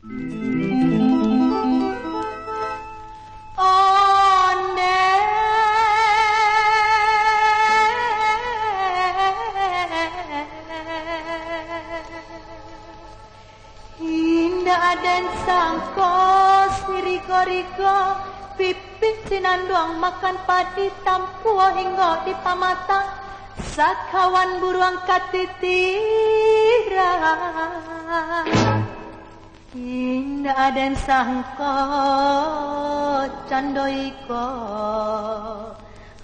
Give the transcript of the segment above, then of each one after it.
Dan sangkos riko-riko pipih sinanduang makan padi tampua hingga di pamata sakawan buruang katitira indah dan sangkos candoiko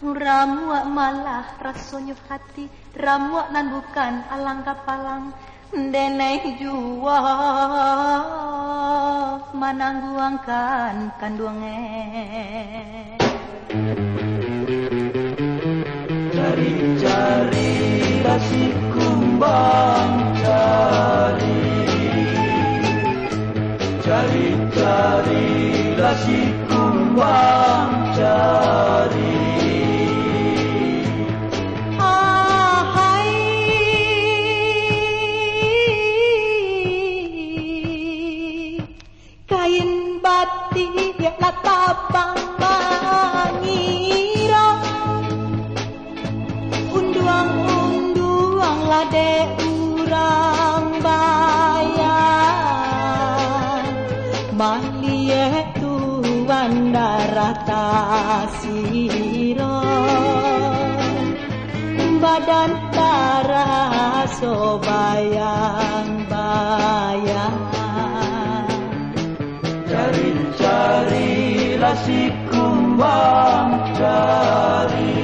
ramuak malah rasonyo hati ramuak nan bukan alang kapalang denai jua manangguangkan kanduange cari-cari rasi kumbang cari-cari rasi kumbang cari kain batik ya tabang mangira unduang-unduang lade urang bayar malie tuan darah tasiro badan darah sobayang-bayang cari rasi kumbang cari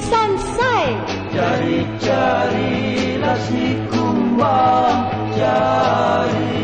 sansai cari rasi kumbang cari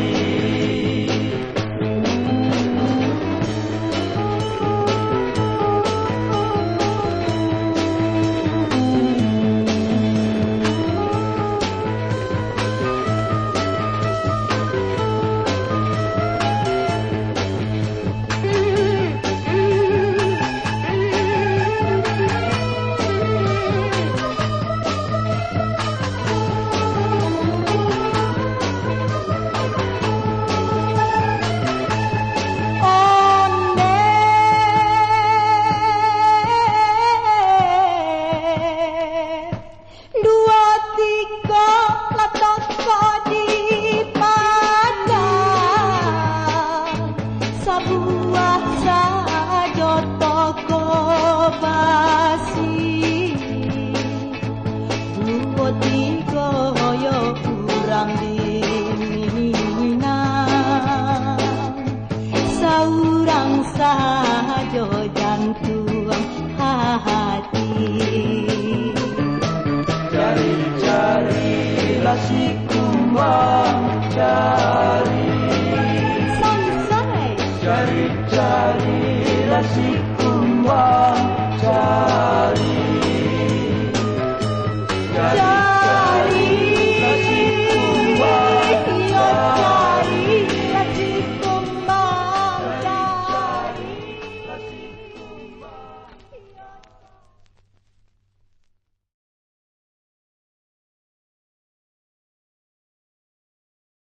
buah sajo toko basi dua tiga yo kurang diminang saurang sajo jantung hati cari rasi kumbang cari rasi